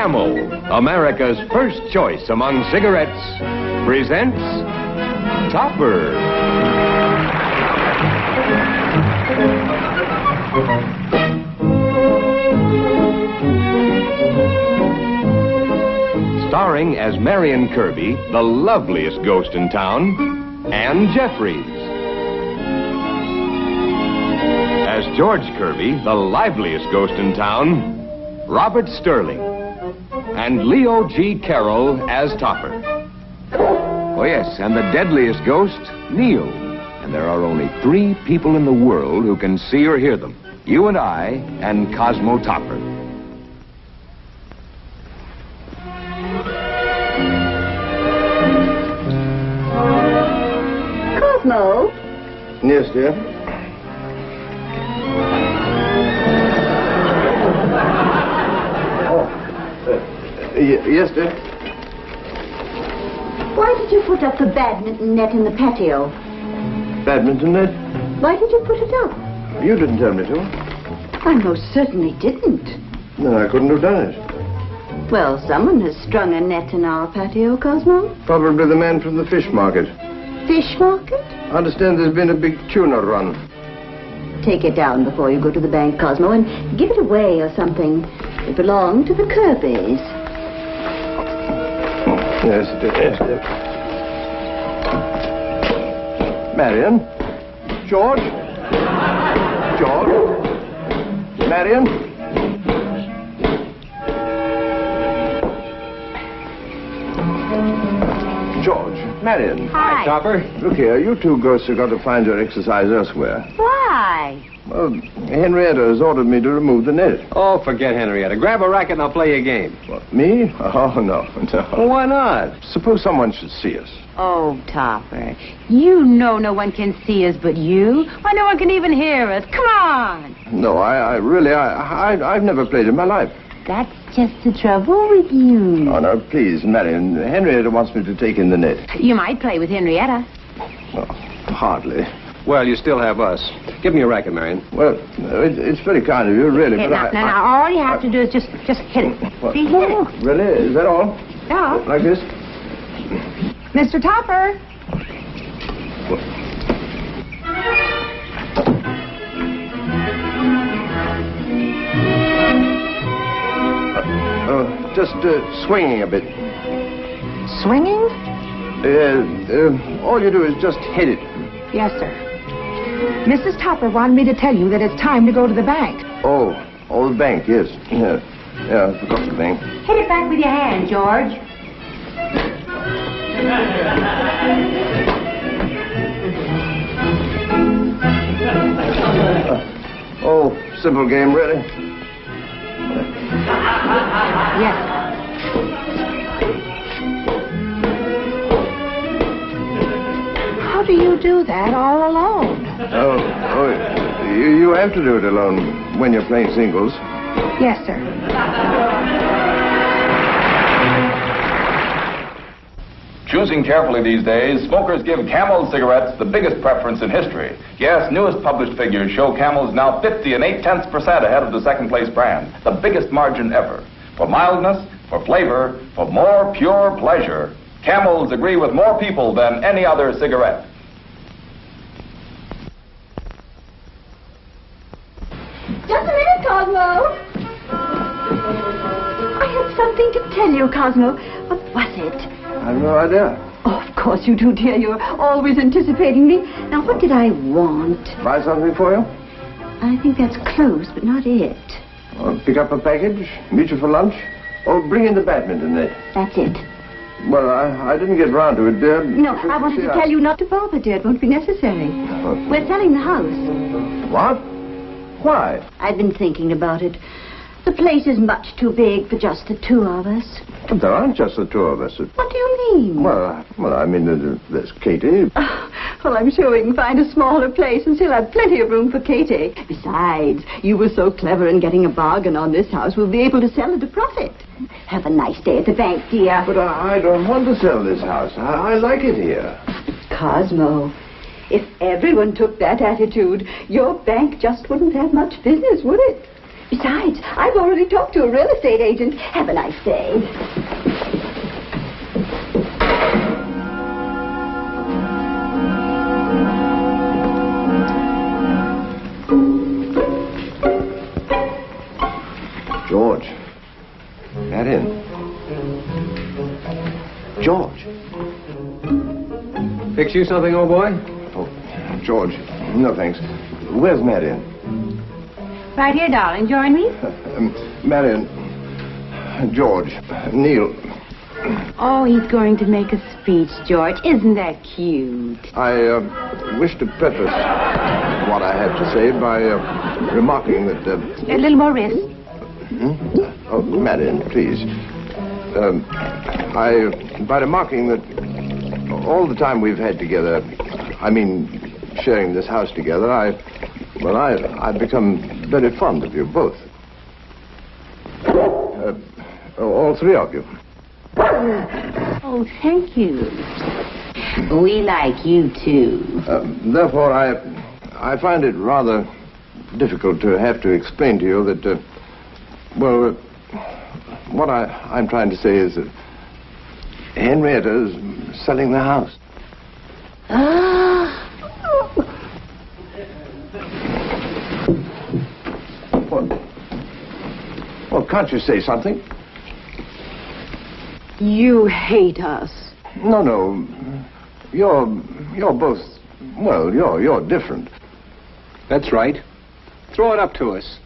Camel, America's first choice among cigarettes, presents Topper. Starring as Marion Kirby, the loveliest ghost in town, and Jeffries. As George Kirby, the liveliest ghost in town, Robert Sterling. And Leo G. Carroll as Topper. Oh, yes, and the deadliest ghost, Neil. And there are only 3 people in the world who can see or hear them. You and I and Cosmo Topper. Cosmo? Yes, dear? Yes, dear? Why did you put up the badminton net in the patio? Badminton net? Why did you put it up? You didn't tell me to. I most certainly didn't. No, I couldn't have done it. Well, someone has strung a net in our patio, Cosmo. Probably the man from the fish market. Fish market? I understand there's been a big tuna run. Take it down before you go to the bank, Cosmo, and give it away or something. It belonged to the Kirbys. Yes, it is. Marion? George? George? Marion? George, Marion. Hi. Topper. Look here, you 2 ghosts have got to find your exercise elsewhere. Why? Well, Henrietta has ordered me to remove the net. Oh, forget Henrietta. Grab a racket and I'll play you a game. What, me? Oh, no, no. Well, why not? Suppose someone should see us. Oh, Topper, you know no one can see us but you. Why, no one can even hear us. Come on. No, I've never played in my life. That's just the trouble with you. Oh, no, please, Marion. Henrietta wants me to take in the net. You might play with Henrietta. Oh, hardly. Well, you still have us. Give me a racket, Marion. Well, it's very kind of you, really, Hey, but now, all you have to do is just hit it. What? See, hit it. Really? Is that all? Yeah. Like this? Mr. Topper. Just swinging a bit. Swinging? All you do is just hit it. Yes, sir. Mrs. Topper wanted me to tell you that it's time to go to the bank. Oh, the bank, yes. Yeah, I forgot the bank. Hit it back with your hand, George. Simple game, really. Yes. How do you do that all alone? You have to do it alone when you're playing singles. Yes, sir. Choosing carefully these days, smokers give Camel cigarettes the biggest preference in history. Yes, newest published figures show Camel's now 50 0.8% ahead of the second-place brand, the biggest margin ever. For mildness, for flavor, for more pure pleasure, Camels agree with more people than any other cigarette. Just a minute, Cosmo. I have something to tell you, Cosmo. What was it? I've no idea. Oh, of course you do, dear. You're always anticipating me. Now, what did I want? Buy something for you? I think that's close, but not it. Or pick up a package, meet you for lunch, or bring in the badminton net. That's it. Well, I didn't get round to it, dear. No, I wanted to tell you not to bother, dear. It won't be necessary. We're selling the house. What? Why? I've been thinking about it. The place is much too big for just the 2 of us. But there aren't just the 2 of us. What do you mean? Well, I mean, there's Katie. Well, I'm sure we can find a smaller place and still have plenty of room for Katie. Besides, you were so clever in getting a bargain on this house, we'll be able to sell at a profit. Have a nice day at the bank, dear. But I don't want to sell this house. I like it here. Cosmo, if everyone took that attitude, your bank just wouldn't have much business, would it? Besides, I've already talked to a real estate agent. Have a nice day. George. Marion. George. Fix you something, old boy? Oh, George. No, thanks. Where's Marion? Right here, darling. Join me. Marion. George. Neil. Oh, he's going to make a speech, George. Isn't that cute? I wish to preface what I had to say by remarking that... A little more wrist. Oh, Marion, please. By remarking that all the time we've had together, I mean, sharing this house together, I've become very fond of you both. All three of you. Oh, thank you. We like you, too. Therefore, I find it rather difficult to have to explain to you that, what I'm trying to say is that Henrietta is selling the house. Well, can't you say something? You hate us. No. You're both, well, you're different. That's right. Throw it up to us.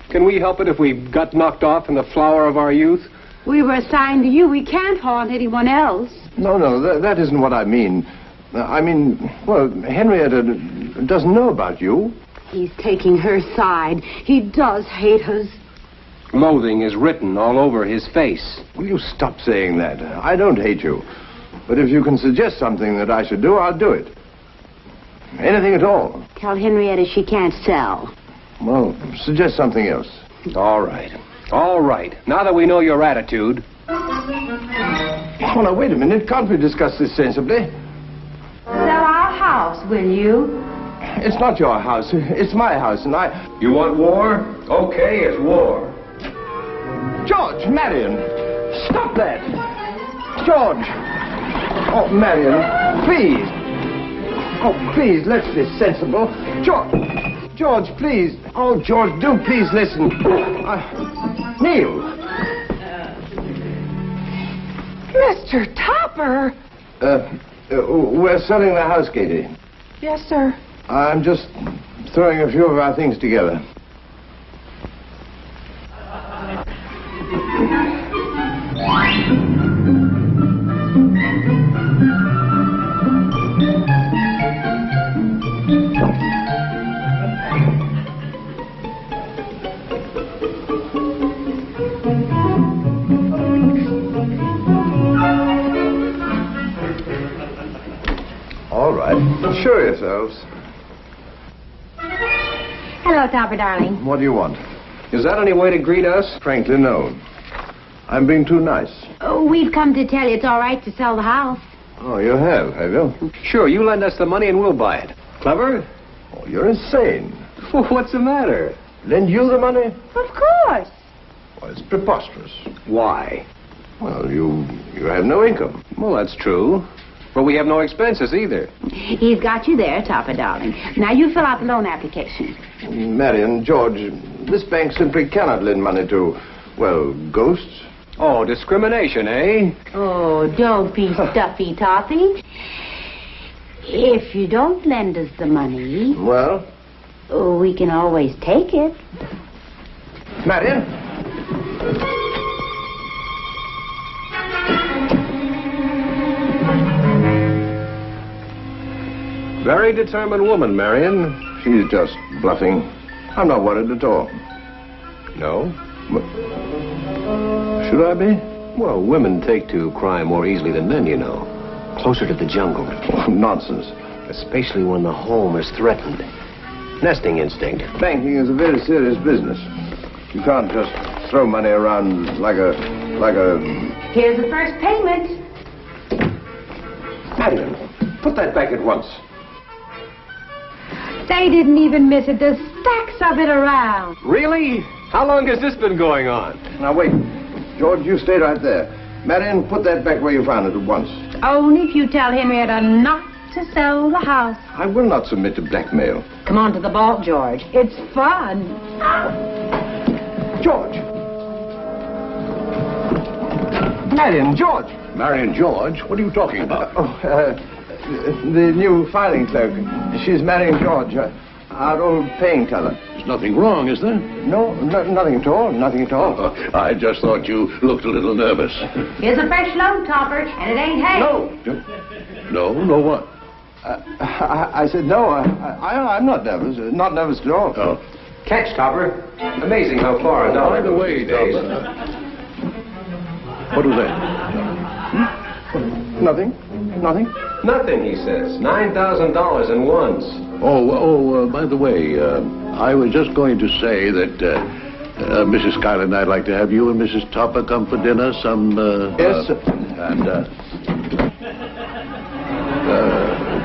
Can we help it if we got knocked off in the flower of our youth? We were assigned to you. We can't haunt anyone else. No, that isn't what I mean. Henrietta doesn't know about you. He's taking her side. He does hate us. Loathing is written all over his face. Will you stop saying that? I don't hate you. But if you can suggest something that I should do, I'll do it. Anything at all. Tell Henrietta she can't sell. Well, suggest something else. All right. Now that we know your attitude... Oh, now, wait a minute. Can't we discuss this sensibly? Sell our house, will you? It's not your house. It's my house, and I... You want war? Okay, it's war. George, Marion, stop that. George. Oh, Marion, please. Oh, please, let's be sensible. George, please. Oh, George, do please listen. Neil. Mr. Topper! We're selling the house, Katie. Yes, sir. I'm just throwing a few of our things together. All right. Show yourselves. Hello, Topper, darling. What do you want? Is that any way to greet us? Frankly, no. I'm being too nice. Oh, we've come to tell you it's all right to sell the house. Oh, you have you? Sure, you lend us the money and we'll buy it. Clever? Oh, you're insane. What's the matter? Lend you the money? Of course. Well, it's preposterous. Why? Well, you have no income. Well, that's true. But we have no expenses either. He's got you there, Topper, darling. Now you fill out the loan application. Marion, George, this bank simply cannot lend money to, well, ghosts. Oh, discrimination, eh? Oh, don't be stuffy, Toppy. If you don't lend us the money, Well, we can always take it. Marion? Very determined woman, Marion. She's just bluffing. I'm not worried at all. No? Should I be? Well, women take to crime more easily than men, you know. Closer to the jungle. Oh, nonsense. Especially when the home is threatened. Nesting instinct. Banking is a very serious business. You can't just throw money around like a... Here's the first payment. Marion, put that back at once. They didn't even miss it. There's stacks of it around. Really? How long has this been going on? Now, wait. George, you stay right there. Marion, put that back where you found it at once. Only if you tell Henrietta not to sell the house. I will not submit to blackmail. Come on to the vault, George. It's fun. George! Marion, George! Marion George? What are you talking about? The new filing clerk. She's marrying George, our old paying teller. There's nothing wrong, is there? No, nothing at all. Nothing at all. I just thought you looked a little nervous. Here's a fresh load, Topper, and it ain't hay. No, what? I said no. I'm not nervous. Not nervous at all. Oh. Catch, Topper. Amazing how far a dollar By the way, these days. What was that? Nothing. Nothing, he says. $9,000 in ones. By the way, I was just going to say that, Mrs. Schuyler and I'd like to have you and Mrs. Topper come for dinner some, Yes.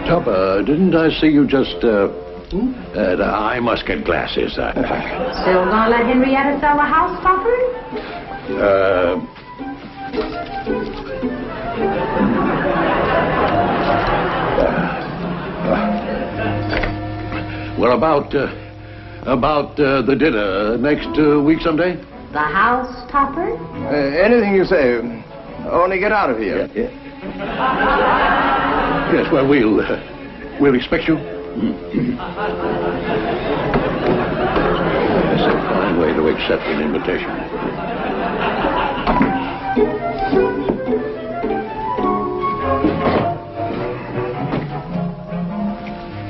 Topper, didn't I see you just, I must get glasses. Still gonna let Henrietta sell the house, Topper? Well, about the dinner next week someday? The house, Topper? Anything you say. Only get out of here. Yeah. Yes, well, we'll expect you. That's a fine way to accept an invitation.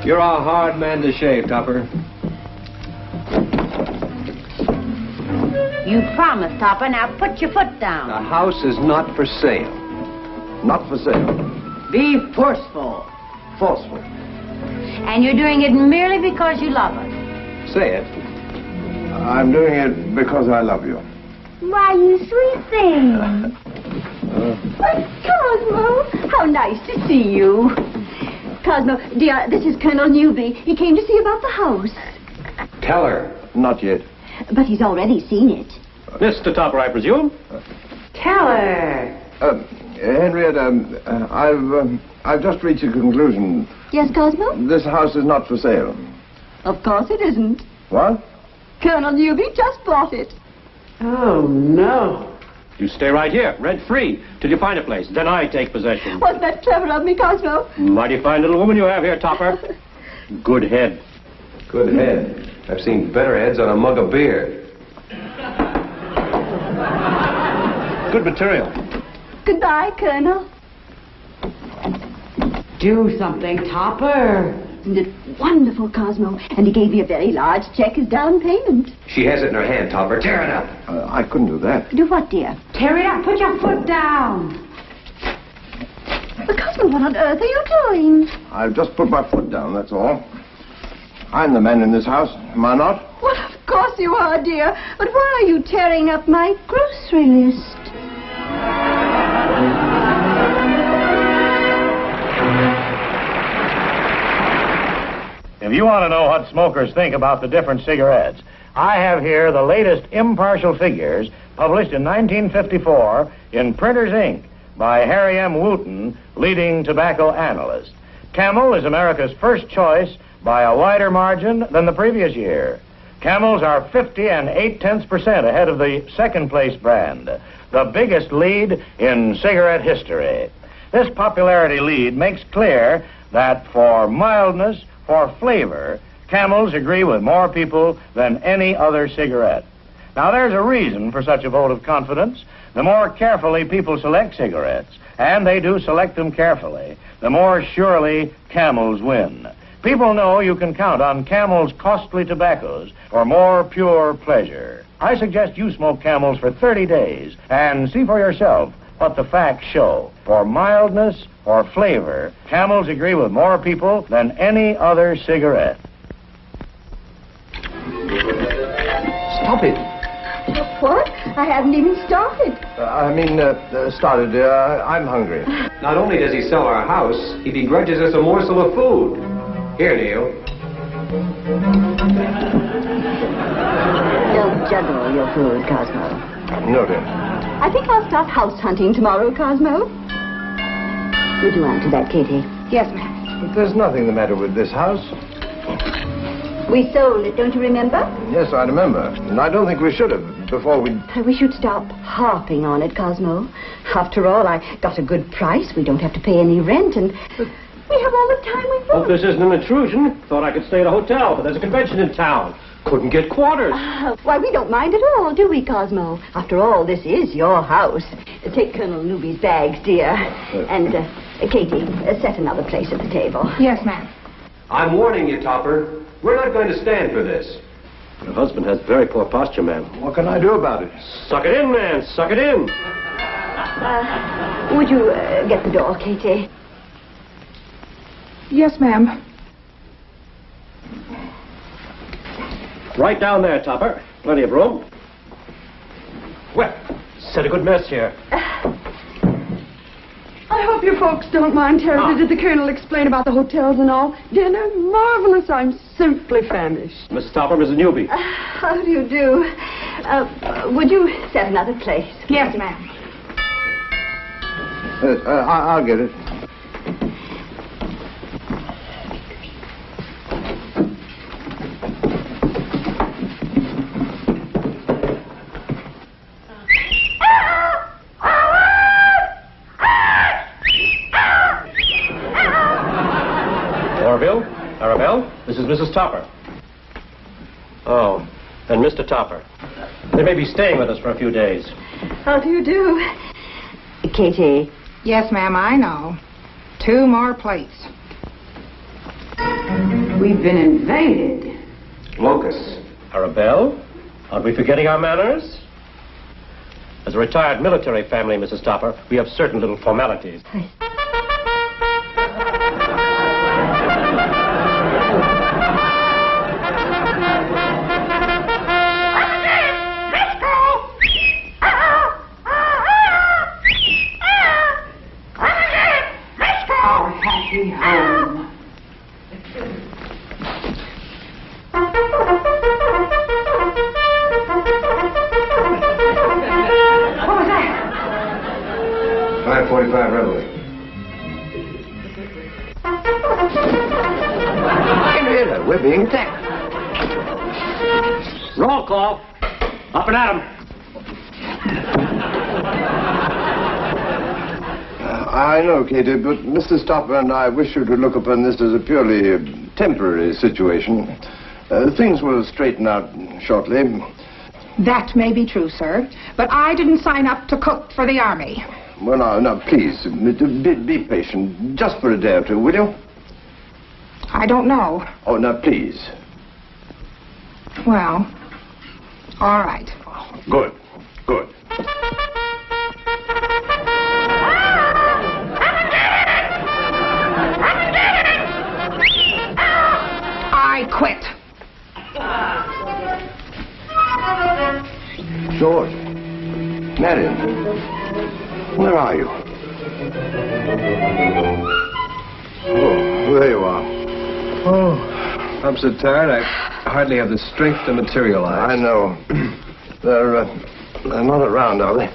You're a hard man to shave, Topper. You promised, Topper. Now put your foot down. The house is not for sale. Not for sale. Be forceful. Forceful. And you're doing it merely because you love us. Say it. I'm doing it because I love you. Why, you sweet thing. Why, Cosmo, how nice to see you. Cosmo, dear, this is Colonel Newby. He came to see about the house. Tell her. Not yet. But he's already seen it. Mr. Topper, I presume? Tell her. Henrietta, I've just reached a conclusion. Yes, Cosmo? This house is not for sale. Of course it isn't. What? Colonel Newby just bought it. Oh, no. You stay right here, rent-free, till you find a place. Then I take possession. Wasn't that clever of me, Cosmo? Mighty fine little woman you have here, Topper. Good head. Good head. I've seen better heads on a mug of beer. Good material. Goodbye, Colonel. Do something, Topper. Isn't it wonderful, Cosmo? And he gave me a very large check as down payment. She has it in her hand, Topper. Tear it up. I couldn't do that. Do what, dear? Tear it up. Put your foot down. But, Cosmo, what on earth are you doing? I've just put my foot down, that's all. I'm the man in this house, am I not? Well, of course you are, dear. But why are you tearing up my grocery list? If you want to know what smokers think about the different cigarettes, I have here the latest impartial figures published in 1954 in Printer's Ink by Harry M. Wooten, leading tobacco analyst. Camel is America's first choice by a wider margin than the previous year. Camels are 50 8/10% ahead of the second-place brand, the biggest lead in cigarette history. This popularity lead makes clear that for mildness, for flavor, Camels agree with more people than any other cigarette. Now, there's a reason for such a vote of confidence. The more carefully people select cigarettes, and they do select them carefully, the more surely Camels win. People know you can count on Camel's costly tobaccos for more pure pleasure. I suggest you smoke Camels for 30 days and see for yourself what the facts show. For mildness, for flavor, Camels agree with more people than any other cigarette. Stop it. What? I haven't even started. Started. I'm hungry. Not only does he sell our house, he begrudges us a morsel of food. Here, Neil. You'll juggle your food, Cosmo. Noted. I think I'll start house hunting tomorrow, Cosmo. Would you answer that, Katie? Yes, ma'am. But there's nothing the matter with this house. We sold it, don't you remember? Yes, I remember. And I don't think we should have before we... We should stop harping on it, Cosmo. After all, I got a good price. We don't have to pay any rent, and we have all the time we want. Hope this isn't an intrusion. Thought I could stay at a hotel, but there's a convention in town. Couldn't get quarters. Why, we don't mind at all, do we, Cosmo? After all, this is your house. Take Colonel Newby's bags, dear. And, Katie, set another place at the table. Yes, ma'am. I'm warning you, Topper. We're not going to stand for this. Your husband has very poor posture, ma'am. What can I do about it? Suck it in, man. Suck it in. Would you get the door, Katie? Yes, ma'am. Right down there, Topper. Plenty of room. Well, set a good mess here. I hope you folks don't mind, Terry. Did the Colonel explain about the hotels and all? Dinner? Marvelous. I'm simply famished. Mrs. Topper, Mrs. Newby. How do you do? Would you set another place? Yes, ma'am. I'll get it. Arabelle, this is Mrs. Topper. Oh, and Mr. Topper. They may be staying with us for a few days. How do you do? Katie. Yes, ma'am, I know. 2 more plates. We've been invaded. Locusts. Arabelle, aren't we forgetting our manners? As a retired military family, Mrs. Topper, we have certain little formalities. Home. What was that? 545 Reveille. Henrietta, we're being attacked. Roll call. Up and at 'em. I know, Katie, but Mr. Stopper and I wish you to look upon this as a purely temporary situation. Things will straighten out shortly. That may be true, sir. But I didn't sign up to cook for the Army. Well, now, please, be patient. Just for a day or two, will you? I don't know. Oh, now, please. Well, all right. Good, good. I quit. George. Marion. Where are you? Oh, there you are. Oh, I'm so tired I hardly have the strength to materialize. I know. They're not around, are they?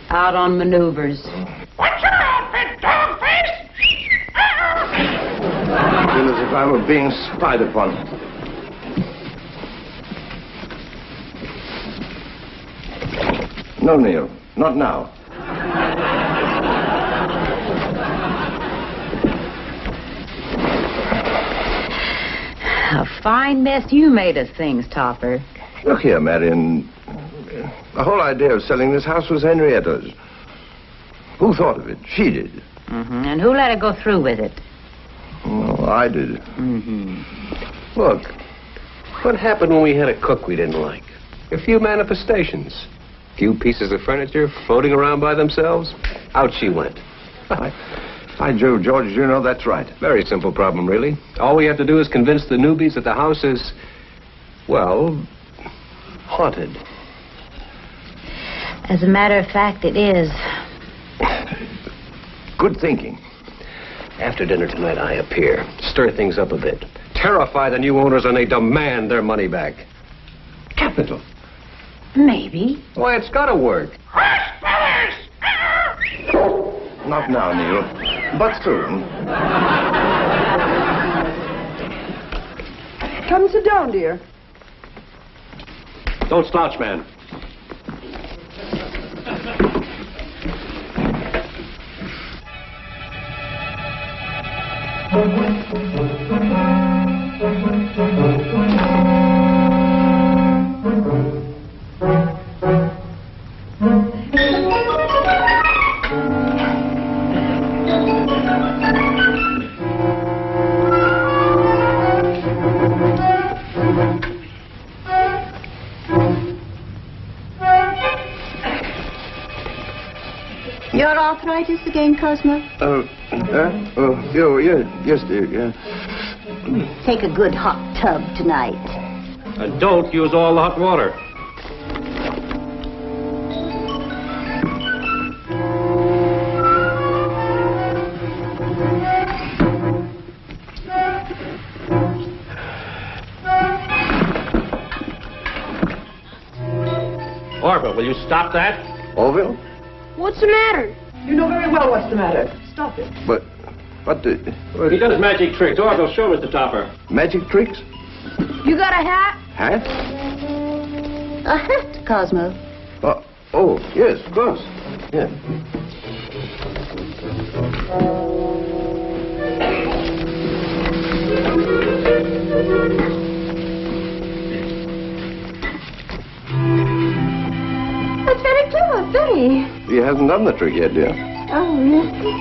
Out on maneuvers. What's your outfit, dogface? I feel as if I were being spied upon. No, Neil. Not now. A fine mess you made of things, Topper. Look here, Marion. The whole idea of selling this house was Henrietta's. Who thought of it? She did. Mm-hmm. And who let her go through with it? Oh, I did. Mm-hmm. Look, what happened when we had a cook we didn't like? A few manifestations. A few pieces of furniture floating around by themselves. Out she went. By Jove, George, you know that's right. Very simple problem, really. All we have to do is convince the newbies that the house is, well, haunted. As a matter of fact, it is. Good thinking. After dinner tonight, I appear. Stir things up a bit. Terrify the new owners and they demand their money back. Capital. Maybe. Why, it's got to work. Not now, Neil, but soon. Come sit down, dear. Don't slouch, man. Your arthritis again, Cosmo? Yes, dear, yeah. Take a good hot tub tonight. And don't use all the hot water. Orville, will you stop that? Orville? What's the matter? You know very well what's the matter. Stop it. But He does magic tricks. Orville, show Mr. Topper. magic tricks? You got a hat? Hat? A hat, Cosmo. Oh, yes, of course. Yeah. That's very clever, very. He hasn't done the trick yet, dear. Oh, really?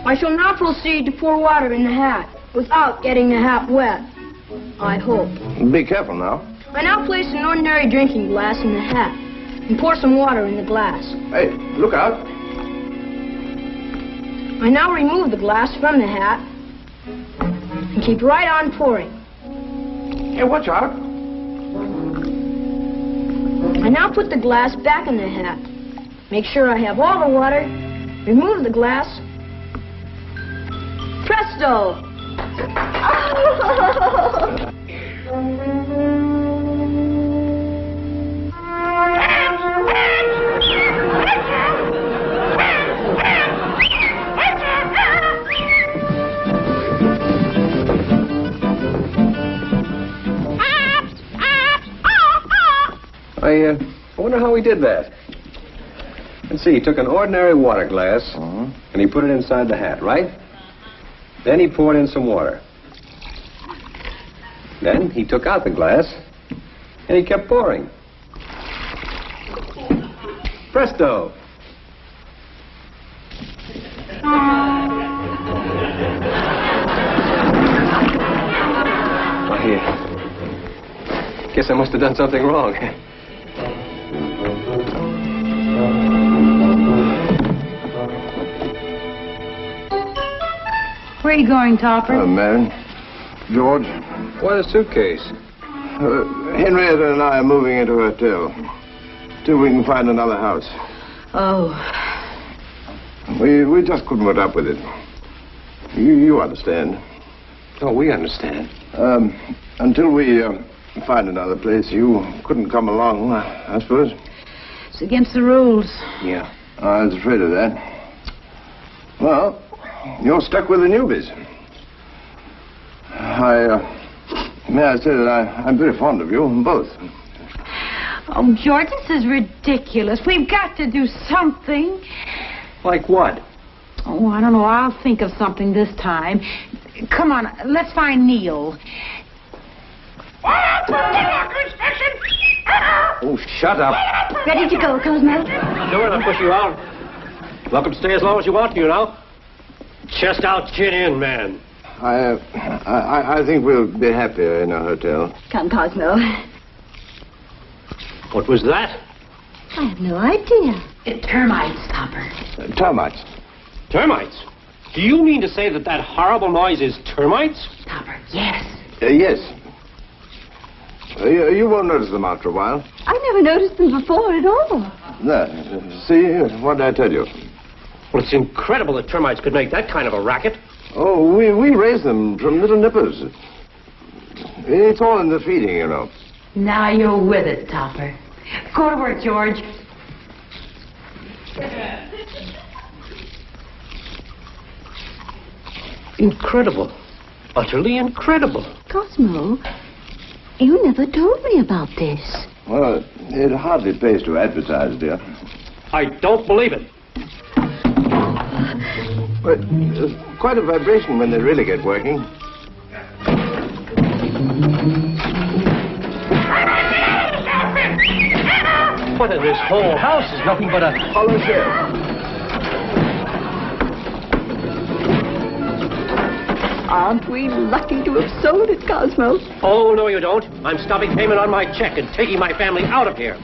I shall now proceed to pour water in the hat without getting the hat wet. I hope. Be careful now. I now place an ordinary drinking glass in the hat and pour some water in the glass. Hey, look out. I now remove the glass from the hat and keep right on pouring. Hey, watch out. I now put the glass back in the hat. Make sure I have all the water. Remove the glass. Presto! I wonder how he did that. Let's see, he took an ordinary water glass and he put it inside the hat, right? Then he poured in some water. Then he took out the glass and he kept pouring. Presto! I guess I must have done something wrong. Where are you going, Topper? Man. George. What a suitcase. Henrietta and I are moving into a hotel. Till we can find another house. Oh. We just couldn't put up with it. You understand. Oh, we understand. Until we find another place, you couldn't come along, I suppose. It's against the rules. Yeah. I was afraid of that. Well, you're stuck with the newbies. May I say that I'm very fond of you, both. Oh, George, this is ridiculous. We've got to do something. Like what? Oh, I don't know. I'll think of something this time. Come on, let's find Neil. Oh, shut up. Ready to go, Cosmo? Do it, I'll push you out. Welcome to stay as long as you want, you know. Chest out, chin in, man. I think we'll be happier in a hotel. Come, Cosmo. What was that? I have no idea. Termites, Topper. Termites. Termites? Do you mean to say that that horrible noise is termites? Topper, yes. Yes. You won't notice them after a while. I never noticed them before at all. There. See, what did I tell you? Well, it's incredible that termites could make that kind of a racket. Oh, we raise them from little nippers. It's all in the feeding, you know. Now you're with it, Topper. Go to work, George. Incredible. Utterly incredible. Cosmo, you never told me about this. Well, it hardly pays to advertise, dear. I don't believe it. But quite a vibration when they really get working. What in this whole house is nothing but a hollow shell. Aren't we lucky to have sold it, Cosmo? Oh, no, you don't. I'm stopping payment on my check and taking my family out of here.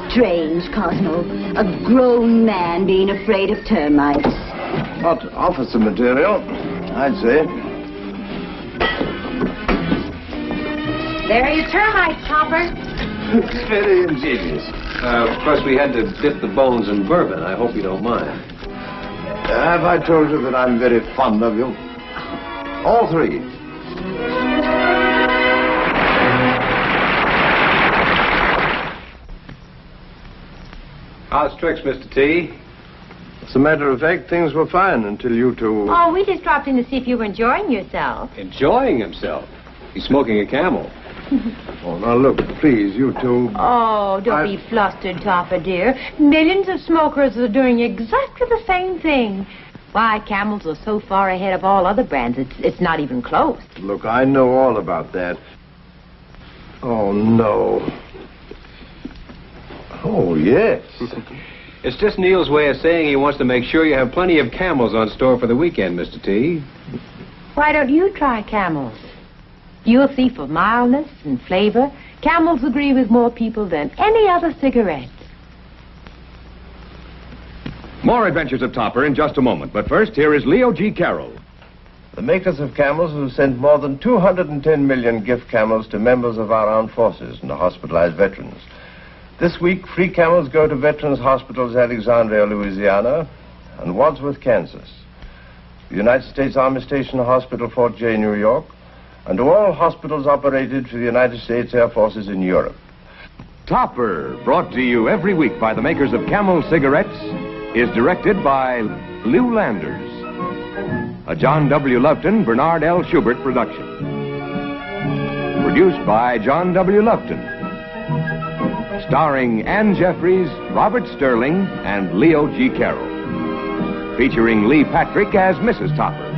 Strange, Cosmo. A grown man being afraid of termites. Not officer material, I'd say. There are your termites, Topper. Very ingenious. Of course, we had to dip the bones in bourbon. I hope you don't mind. Have I told you that I'm very fond of you? All three. How's tricks, Mr. T? As a matter of fact, things were fine until you two... Oh, we just dropped in to see if you were enjoying yourself. Enjoying himself? He's smoking a Camel. Oh, now look, please, you two... Oh, don't be flustered, Topper, dear. Millions of smokers are doing exactly the same thing. Why, Camels are so far ahead of all other brands, it's not even close. Look, I know all about that. Oh, no. Oh, yes. It's just Neil's way of saying he wants to make sure you have plenty of Camels on store for the weekend, Mr. T. Why don't you try Camels? You'll see for mildness and flavor, Camels agree with more people than any other cigarette. More adventures of Topper in just a moment, but first, here is Leo G. Carroll. The makers of Camels have sent more than 210 million gift Camels to members of our armed forces and to hospitalized veterans. This week, free Camels go to Veterans Hospitals Alexandria, Louisiana, and Wadsworth, Kansas, the United States Army Station Hospital, Fort Jay, New York, and to all hospitals operated for the United States Air Forces in Europe. Topper, brought to you every week by the makers of Camel cigarettes, is directed by Lew Landers. A John W. Lufton, Bernard L. Schubert production. Produced by John W. Lufton. Starring Ann Jeffries, Robert Sterling, and Leo G. Carroll. Featuring Lee Patrick as Mrs. Topper.